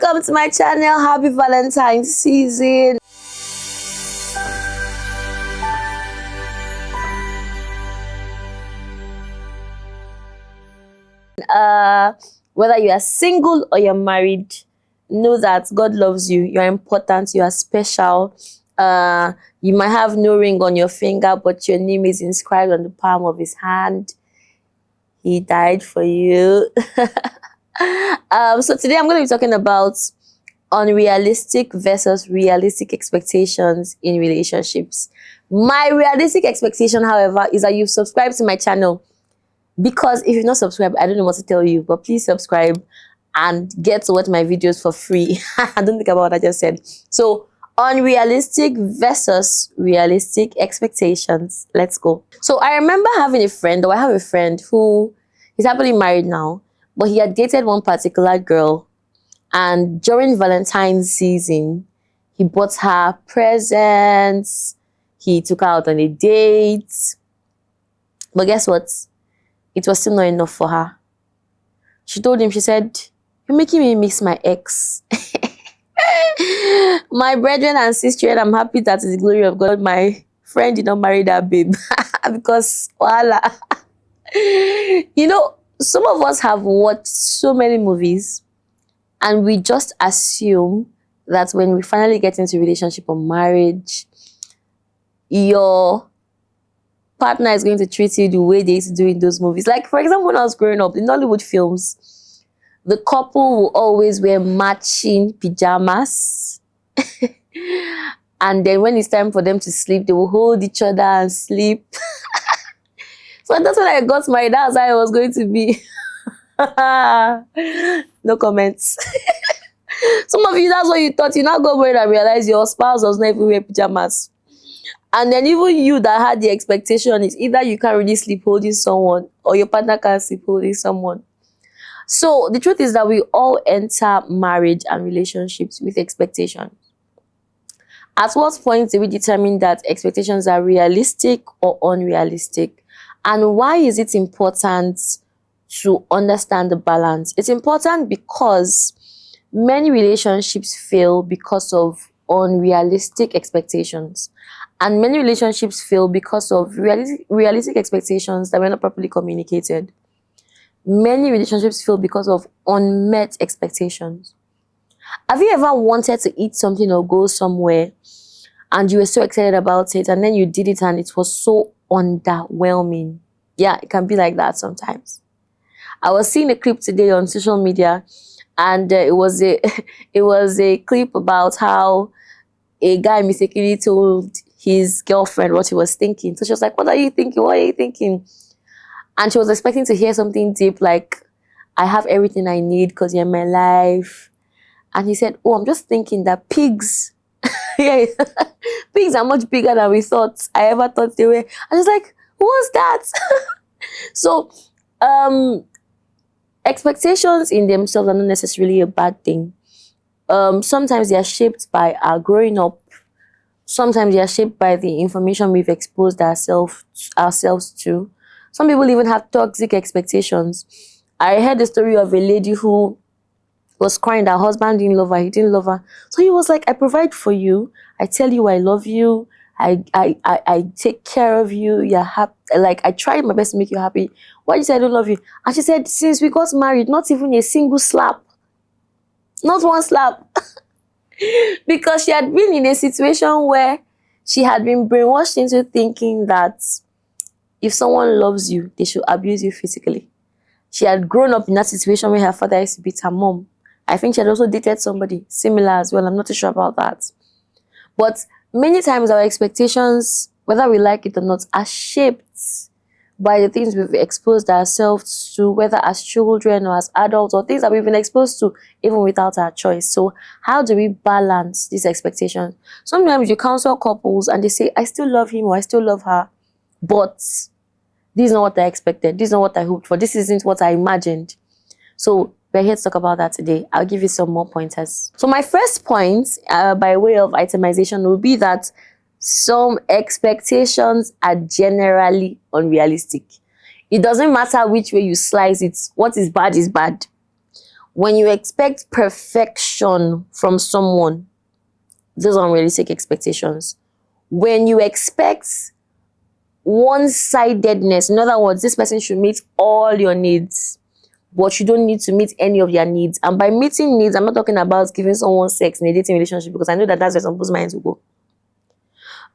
Welcome to my channel. Happy Valentine's season. Whether you are single or you're married, know that God loves you. You are important. You are special. You might have no ring on your finger, but your name is inscribed on the palm of his hand. He died for you. So today I'm going to be talking about unrealistic versus realistic expectations in relationships. My realistic expectation, however, is that you've subscribed to my channel. Because if you're not subscribed, I don't know what to tell you, but please subscribe and get to watch my videos for free. Don't think about what I just said. So, unrealistic versus realistic expectations. Let's go. So, I remember having a friend, or I have a friend who is happily married now, but he had dated one particular girl. And during Valentine's season, he bought her presents. He took her out on a date. But guess what? It was still not enough for her. She told him, she said, "You're making me miss my ex." My brethren and sisters, I'm happy that is the glory of God. My friend did not marry that babe. Because, voila. You know, some of us have watched so many movies and we just assume that when we finally get into a relationship or marriage, your partner is going to treat you the way they used to do in those movies. Like, for example, when I was growing up in Hollywood films, the couple will always wear matching pajamas. And then when it's time for them to sleep, they will hold each other and sleep. So that's when I got married. That's how I was going to be. No comments. Some of you, that's what you thought. You now go married and realize your spouse does not even wear pajamas. And then even you that had the expectation is either you can't really sleep holding someone or your partner can't sleep holding someone. So the truth is that we all enter marriage and relationships with expectations. At what point do we determine that expectations are realistic or unrealistic? And why is it important to understand the balance? It's important because many relationships fail because of unrealistic expectations. And many relationships fail because of realistic expectations that were not properly communicated. Many relationships fail because of unmet expectations. Have you ever wanted to eat something or go somewhere and you were so excited about it and then you did it and it was so underwhelming? Yeah, it can be like that sometimes. I was seeing a clip today on social media and it was a clip about how a guy mistakenly told his girlfriend what he was thinking. So she was like, "What are you thinking? What are you thinking?" And she was expecting to hear something deep like, "I have everything I need because you're in my life." And he said, "Oh, I'm just thinking that pigs, yeah, pigs are much bigger than we thought. I ever thought they were." I was like, "What's that?" So, expectations in themselves are not necessarily a bad thing. Sometimes they are shaped by our growing up. Sometimes they are shaped by the information we've exposed ourselves to. Some people even have toxic expectations. I heard the story of a lady who was crying that her husband didn't love her, he didn't love her. So he was like, "I provide for you, I tell you I love you, I take care of you, you're happy, like I tried my best to make you happy. Why did you say I don't love you?" And she said, "Since we got married, not even a single slap. Not one slap." Because she had been in a situation where she had been brainwashed into thinking that if someone loves you, they should abuse you physically. She had grown up in that situation where her father used to beat her mom. I think she had also dated somebody similar as well. I'm not too sure about that. But many times our expectations, whether we like it or not, are shaped by the things we've exposed ourselves to, whether as children or as adults, or things that we've been exposed to even without our choice. So how do we balance these expectations? Sometimes you counsel couples and they say, "I still love him or I still love her, but this is not what I expected. This is not what I hoped for. This isn't what I imagined." So we're here to talk about that today. I'll give you some more pointers. So my first point, by way of itemization, will be that some expectations are generally unrealistic. It doesn't matter which way you slice it. What is bad is bad. When you expect perfection from someone, those are unrealistic expectations. When you expect one-sidedness, in other words, this person should meet all your needs, but you don't need to meet any of their needs. And by meeting needs, I'm not talking about giving someone sex in a dating relationship, because I know that that's where some people's minds will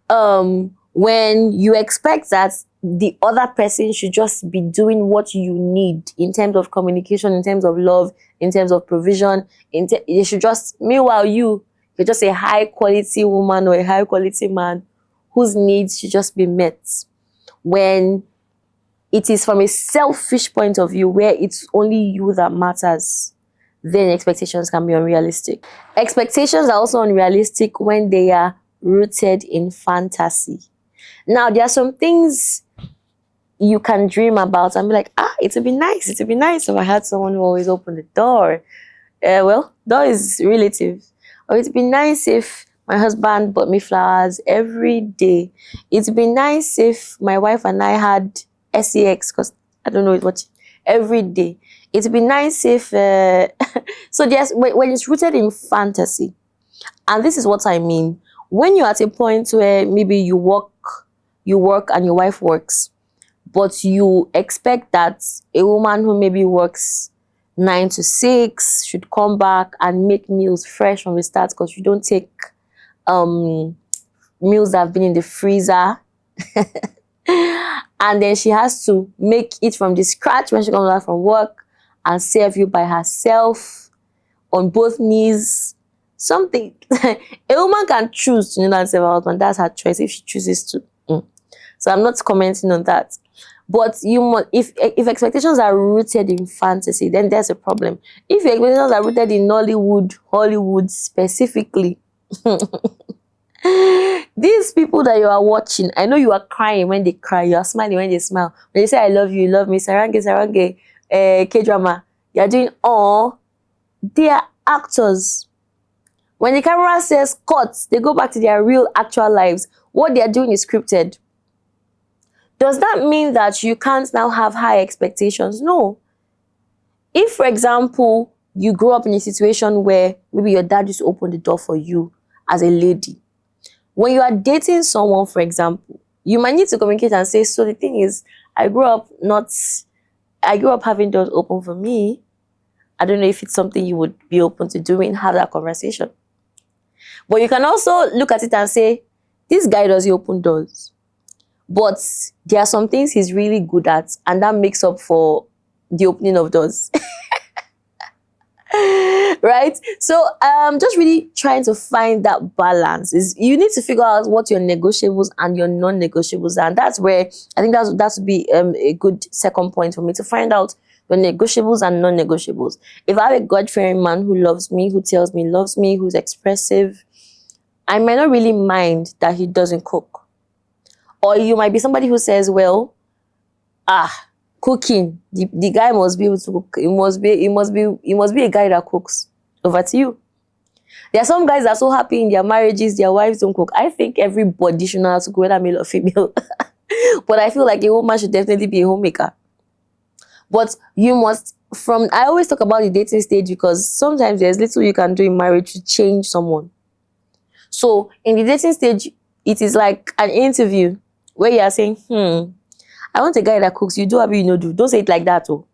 go. When you expect that the other person should just be doing what you need in terms of communication, in terms of love, in terms of provision, they should just, meanwhile you're just a high quality woman or a high quality man whose needs should just be met. When it is from a selfish point of view, where it's only you that matters, then expectations can be unrealistic. Expectations are also unrealistic when they are rooted in fantasy. Now, there are some things you can dream about and be like, it would be nice if I had someone who always opened the door. Well, door is relative. Or it would be nice if my husband bought me flowers every day. It would be nice if my wife and I had sex, because I don't know what, every day. It would be nice if so yes, when it's rooted in fantasy, and this is what I mean. When you're at a point where maybe you work and your wife works, but you expect that a woman who maybe works 9 to 6 should come back and make meals fresh from the start, because you don't take meals that have been in the freezer. And then she has to make it from the scratch when she comes back from work and serve you by herself on both knees. Something a woman can choose to not serve her husband. That's her choice if she chooses to. So I'm not commenting on that. But you must, if expectations are rooted in fantasy, then there's a problem. If your expectations are rooted in Hollywood specifically, these people that you are watching, I know you are crying when they cry, you are smiling when they smile. When they say I love you love me, sarange, K-drama, you are doing all. They are actors. When the camera says cut, they go back to their real actual lives. What they are doing is scripted. Does that mean that you can't now have high expectations? No. If, for example, you grow up in a situation where maybe your dad used to open the door for you as a lady, when you are dating someone, for example, you might need to communicate and say, so the thing is, I grew up having doors open for me. I don't know if it's something you would be open to doing, have that conversation. But you can also look at it and say, this guy doesn't open doors, but there are some things he's really good at, and that makes up for the opening of doors. Right? So just really trying to find that balance. Is you need to figure out what your negotiables and your non-negotiables are. And that's where I think that would be a good second point for me, to find out your negotiables and non-negotiables. If I have a God-fearing man who loves me, who tells me he loves me, who's expressive, I might not really mind that he doesn't cook. Or you might be somebody who says, well, cooking, the guy must be able to cook. It must be a guy that cooks. Over to you. There are some guys that are so happy in their marriages, their wives don't cook. I think everybody should know how to cook, whether male or female. But I feel like a woman should definitely be a homemaker. But you must, I always talk about the dating stage, because sometimes there's little you can do in marriage to change someone. So in the dating stage, it is like an interview where you are saying, I want a guy that cooks. You do have you know do. Don't say it like that, oh.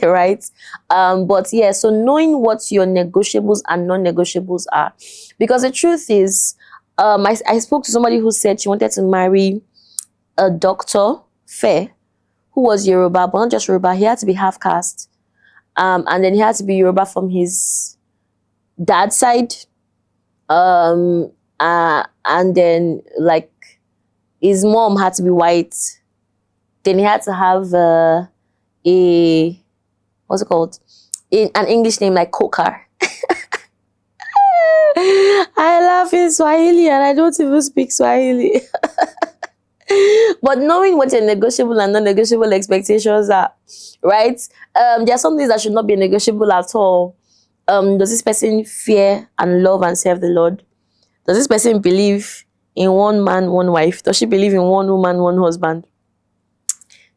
Right? But yeah, so knowing what your negotiables and non-negotiables are. Because the truth is, I spoke to somebody who said she wanted to marry a doctor, fair, who was Yoruba, but not just Yoruba. He had to be half caste. And then he had to be Yoruba from his dad's side. And then, like, his mom had to be white. Then he had to have what's it called? An English name like Coker. I laugh in Swahili and I don't even speak Swahili. But knowing what your negotiable and non-negotiable expectations are, right? There are some things that should not be negotiable at all. Does this person fear and love and serve the Lord? Does this person believe in one man, one wife? Does she believe in one woman, one husband?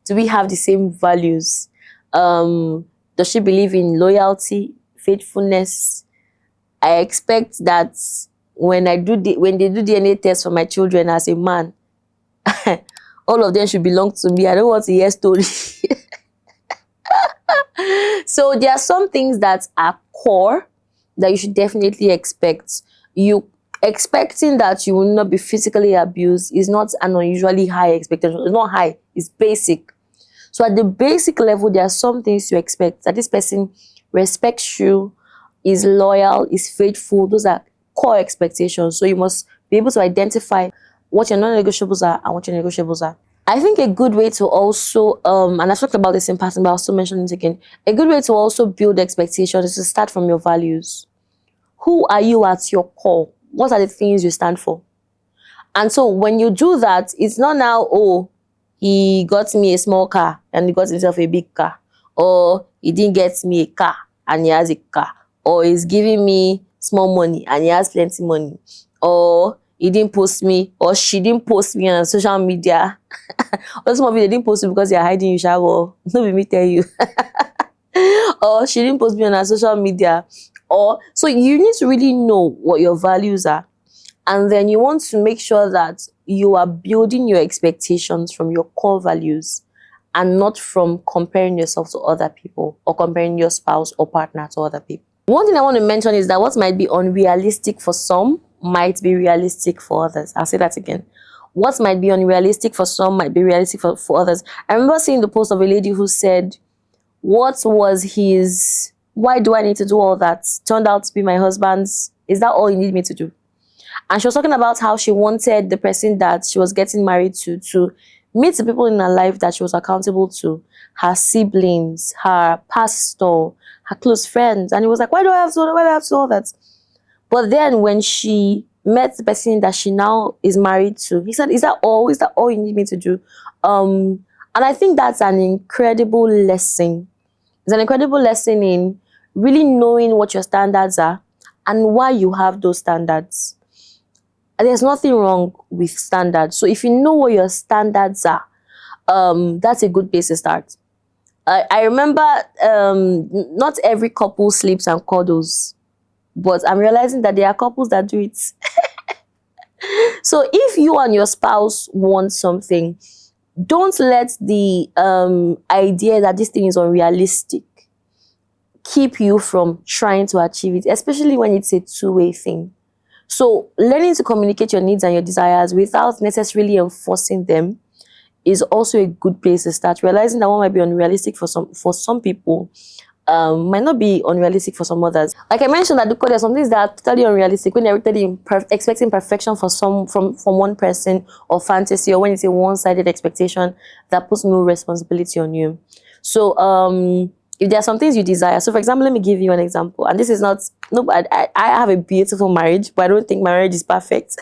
Do we have the same values? Does she believe in loyalty, faithfulness. I expect that when when they do DNA tests for my children as a man, all of them should belong to me. I don't want to hear stories. So there are some things that are core that you should definitely expect. You expecting that you will not be physically abused is not an unusually high expectation. It's not high, it's basic. So at the basic level, there are some things you expect, that this person respects you, is loyal, is faithful. Those are core expectations. So you must be able to identify what your non-negotiables are and what your negotiables are. I think a good way to also, and I've talked about this in passing, but I'll still mention it again. A good way to also build expectations is to start from your values. Who are you at your core? What are the things you stand for? And so when you do that, it's not now, oh, he got me a small car and he got himself a big car. Or he didn't get me a car and he has a car. Or he's giving me small money and he has plenty money. Or he didn't post me, or she didn't post me on social media. Or some of you, they didn't post you because they're hiding you, shall no be me tell you. Or she didn't post me on her social media. Or so you need to really know what your values are. And then you want to make sure that you are building your expectations from your core values and not from comparing yourself to other people or comparing your spouse or partner to other people. One thing I want to mention is that what might be unrealistic for some might be realistic for others. I'll say that again. What might be unrealistic for some might be realistic for others. I remember seeing the post of a lady who said, what was his, why do I need to do all that? Turned out to be my husband's. Is that all you need me to do? And she was talking about how she wanted the person that she was getting married to meet the people in her life that she was accountable to, her siblings, her pastor, her close friends. And he was like, why do I have to do all that? But then when she met the person that she now is married to, he said, is that all? Is that all you need me to do? And I think that's an incredible lesson. It's an incredible lesson in really knowing what your standards are and why you have those standards. There's nothing wrong with standards. So if you know what your standards are, that's a good place to start. I remember not every couple sleeps and cuddles, but I'm realizing that there are couples that do it. So if you and your spouse want something, don't let the idea that this thing is unrealistic keep you from trying to achieve it, especially when it's a two-way thing. So learning to communicate your needs and your desires without necessarily enforcing them is also a good place to start. Realizing that what might be unrealistic for some people might not be unrealistic for some others. Like I mentioned, that there's some things that are totally unrealistic when you're totally expecting perfection from one person or fantasy, or when it's a one-sided expectation that puts no responsibility on you. So if there are some things you desire, so for example, let me give you an example, and this is not, no, I have a beautiful marriage, but I don't think my marriage is perfect.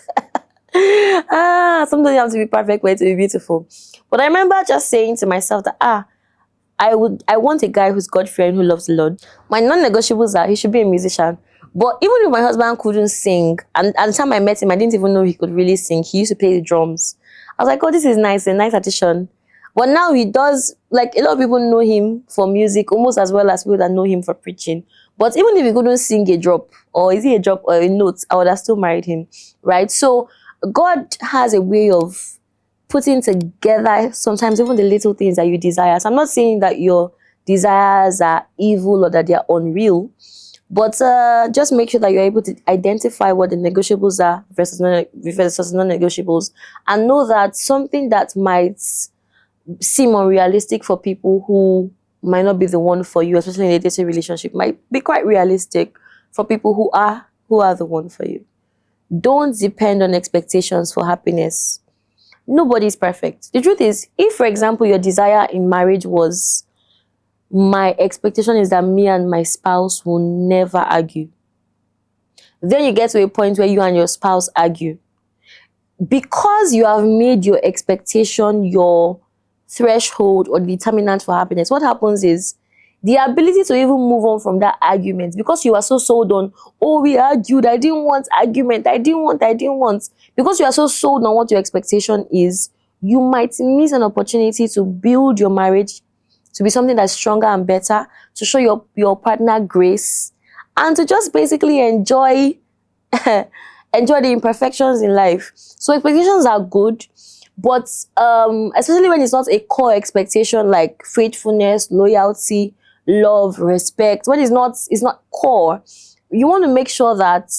Sometimes you have to be perfect for it to be beautiful. But I remember just saying to myself that I want a guy who's God-fearing, who loves the Lord. My non-negotiables are, he should be a musician. But even if my husband couldn't sing, and at the time I met him, I didn't even know he could really sing. He used to play the drums. I was like, oh, this is nice, a nice addition. But now he does, like, a lot of people know him for music almost as well as people that know him for preaching. But even if he couldn't sing a drop, or is he a drop or a note, I would have still married him, right? So God has a way of putting together sometimes even the little things that you desire. So I'm not saying that your desires are evil or that they are unreal, but just make sure that you're able to identify what the negotiables are versus non-negotiables, and know that something that might seem unrealistic for people who might not be the one for you, especially in a dating relationship, might be quite realistic for people who are the one for you. Don't depend on expectations for happiness. Nobody's perfect. The truth is, if, for example, your desire in marriage was, my expectation is that me and my spouse will never argue, then you get to a point where you and your spouse argue. Because you have made your expectation your threshold or determinant for happiness, what happens is the ability to even move on from that argument, because you are so sold on, oh, we argued, I didn't want argument, I didn't want. Because you are so sold on what your expectation is, you might miss an opportunity to build your marriage to be something that's stronger and better, to show your partner grace, and to just basically enjoy enjoy the imperfections in life. So expectations are good, but especially when it's not a core expectation like faithfulness, loyalty, love, respect. When it's not core, you want to make sure that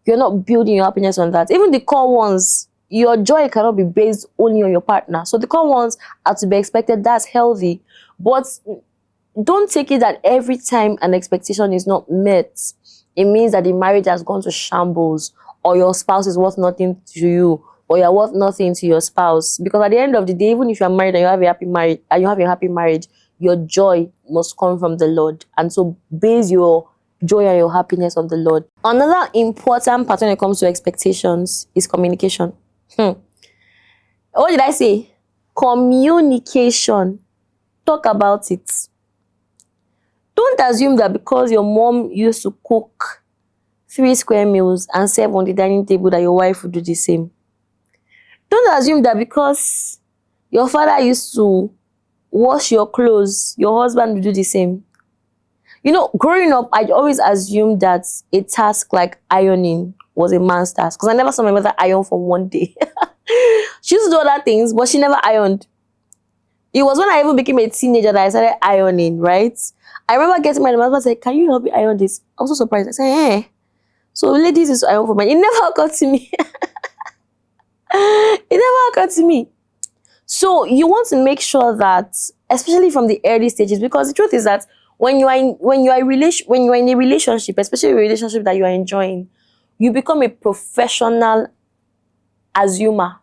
you're not building your happiness on that. Even the core ones, your joy cannot be based only on your partner. So the core ones are to be expected. That's healthy, but don't take it that every time an expectation is not met, it means that the marriage has gone to shambles, or your spouse is worth nothing to you, or you're worth nothing to your spouse. Because at the end of the day, even if you're married and you have a happy marriage, your joy must come from the Lord. And so base your joy and your happiness on the Lord. Another important part when it comes to expectations is communication. What did I say? Communication. Talk about it. Don't assume that because your mom used to cook 3 square meals and serve on the dining table that your wife would do the same. Don't assume that because your father used to wash your clothes, your husband will do the same. You know, growing up, I always assumed that a task like ironing was a man's task, because I never saw my mother iron for one day. She used to do other things, but she never ironed. It was when I even became a teenager that I started ironing, right? I remember getting my husband said, "Can you help me iron this?" I was so surprised. I said, "Hey, so ladies is iron for men." It never occurred to me. It never occurred to me. So you want to make sure that, especially from the early stages, because the truth is that when you are in a relationship, especially a relationship that you are enjoying, you become a professional assumer.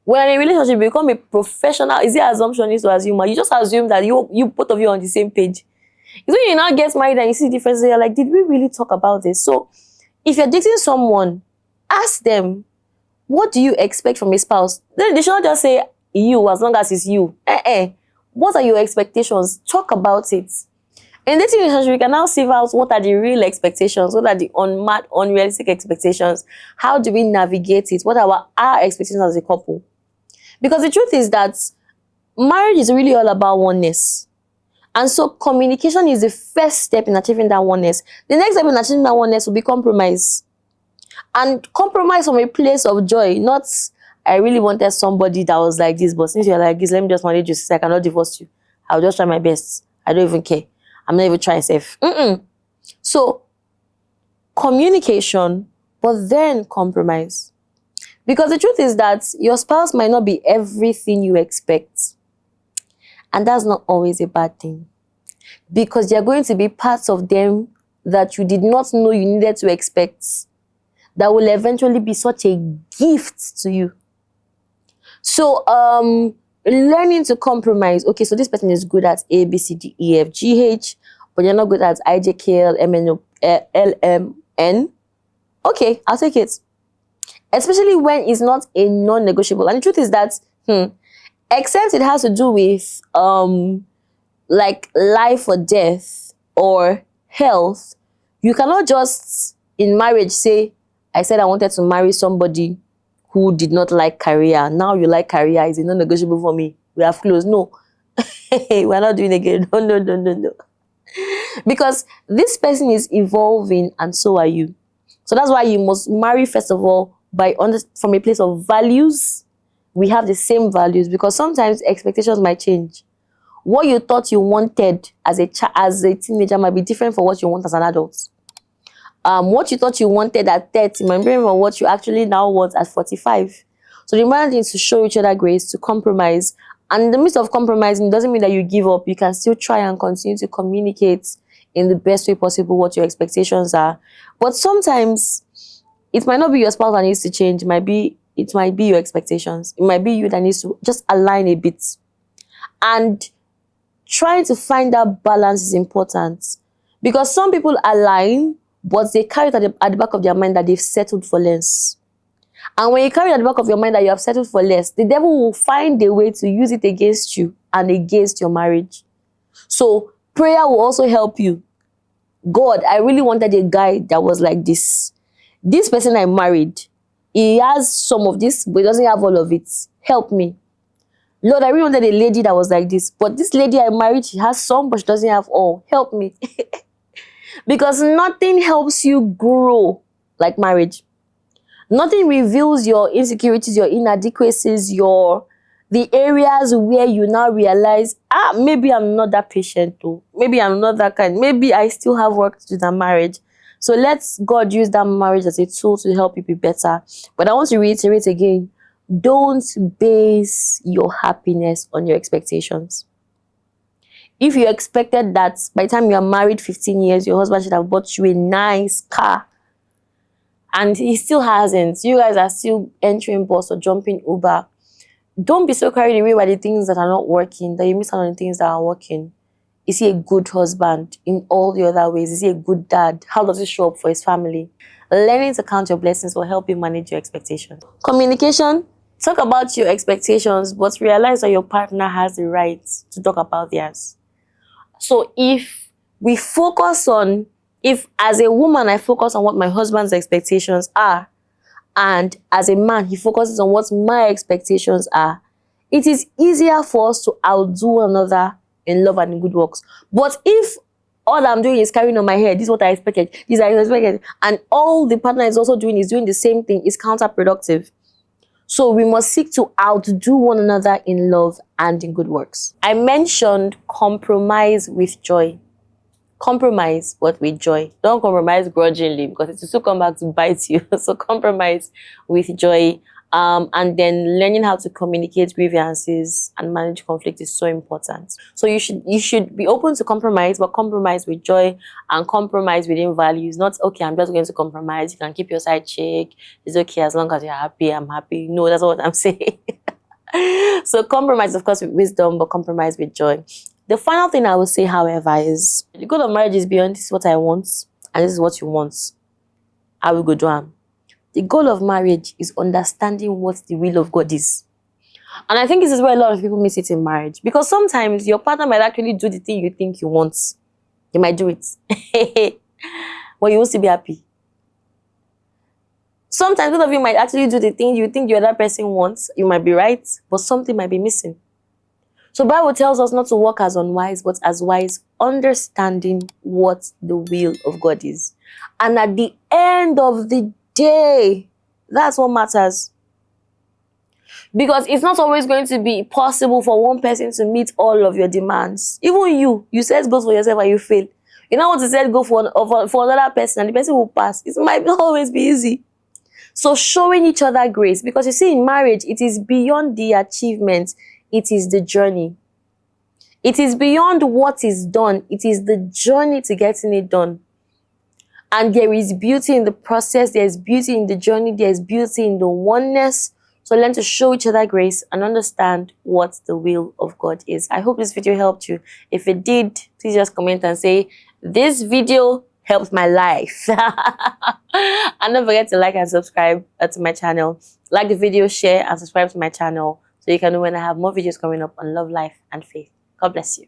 When in a relationship, you become a professional. Is it assumption is to assume? You just assume that you both of you are on the same page. It's when you now get married and you see differences, you're like, did we really talk about this? So if you're dating someone, ask them, what do you expect from a spouse? Then they should not just say you as long as it's you. What are your expectations? Talk about it. In dating relationship, we can now sieve out what are the real expectations, what are the unrealistic expectations, how do we navigate it, what are our expectations as a couple. Because the truth is that marriage is really all about oneness. And so communication is the first step in achieving that oneness. The next step in achieving that oneness will be compromise. And compromise from a place of joy, not I really wanted somebody that was like this, but since you're like this, let me just manage you. I cannot divorce you. I'll just try my best. I don't even care. I'm not even trying safe. So communication, but then compromise. Because the truth is that your spouse might not be everything you expect. And that's not always a bad thing. Because there are going to be parts of them that you did not know you needed to expect, that will eventually be such a gift to you. So, learning to compromise. Okay, so this person is good at A, B, C, D, E, F, G, H, but you're not good at I, J, K, L, M, N, O, L, M, N. Okay, I'll take it. Especially when it's not a non-negotiable. And the truth is that, except it has to do with, like life or death or health, you cannot just, in marriage, say, I said I wanted to marry somebody who did not like career. Now you like career. Is it not negotiable for me? We have closed. No. We're not doing it again. No. Because this person is evolving and so are you. So that's why you must marry, first of all, from a place of values. We have the same values, because sometimes expectations might change. What you thought you wanted as a teenager might be different from what you want as an adult. What you thought you wanted at 30 might be different from what you actually now want at 45. So the important thing is to show each other grace, to compromise. And in the midst of compromising, doesn't mean that you give up. You can still try and continue to communicate in the best way possible what your expectations are. But sometimes it might not be your spouse that needs to change. It might be your expectations. It might be you that needs to just align a bit. And trying to find that balance is important. Because some people align, but they carry it at the back of their mind that they've settled for less. And when you carry it at the back of your mind that you have settled for less, the devil will find a way to use it against you and against your marriage. So prayer will also help you. God, I really wanted a guy that was like this. This person I married, he has some of this, but he doesn't have all of it. Help me. Lord, I really wanted a lady that was like this. But this lady I married, she has some, but she doesn't have all. Help me. Because nothing helps you grow like marriage. Nothing reveals your insecurities, your inadequacies, the areas where you now realize, maybe I'm not that patient too. Maybe I'm not that kind. Maybe I still have work to do than marriage. So let God use that marriage as a tool to help you be better. But I want to reiterate again, don't base your happiness on your expectations. If you expected that by the time you are married 15 years, your husband should have bought you a nice car, and he still hasn't, you guys are still entering bus or jumping Uber, don't be so carried away by the things that are not working that you miss out on the things that are working. Is he a good husband in all the other ways? Is he a good dad? How does he show up for his family? Learning to count your blessings will help you manage your expectations. Communication. Talk about your expectations, but realize that your partner has the right to talk about theirs. So if as a woman, I focus on what my husband's expectations are, and as a man, he focuses on what my expectations are, it is easier for us to outdo one another in love and in good works. But if all I'm doing is carrying on my head, this is what I expected, this I expected, and all the partner is also doing is doing the same thing, is counterproductive. So we must seek to outdo one another in love and in good works. I mentioned compromise with joy. Compromise, but with joy. Don't compromise grudgingly, because it will still come back to bite you. So compromise with joy. And then learning how to communicate grievances and manage conflict is so important. So you should be open to compromise, but compromise with joy and compromise within values. Not, okay, I'm just going to compromise. You can keep your side check. It's okay as long as you're happy. I'm happy. No, that's not what I'm saying. So compromise, of course, with wisdom, but compromise with joy. The final thing I will say, however, is the goal of marriage is beyond this is what I want and this is what you want. I will go do. The goal of marriage is understanding what the will of God is. And I think this is where a lot of people miss it in marriage. Because sometimes your partner might actually do the thing you think you want. They might do it. But you will still be happy. Sometimes both of you might actually do the thing you think the other person wants. You might be right, but something might be missing. So the Bible tells us not to walk as unwise, but as wise, understanding what the will of God is. And at the end of the day, that's what matters. Because it's not always going to be possible for one person to meet all of your demands. Even you said go for yourself and you fail. You know what to say, go for another person and the person will pass. It might not always be easy. So showing each other grace, because you see in marriage, it is beyond the achievement. It is the journey. It is beyond what is done. It is the journey to getting it done. And there is beauty in the process. There's beauty in the journey. There's beauty in the oneness. So learn to show each other grace and understand what the will of God is. I hope this video helped you. If it did, please just comment and say, this video helped my life. And don't forget to like and subscribe to my channel. Like the video, share, and subscribe to my channel so you can know when I have more videos coming up on love, life, and faith. God bless you.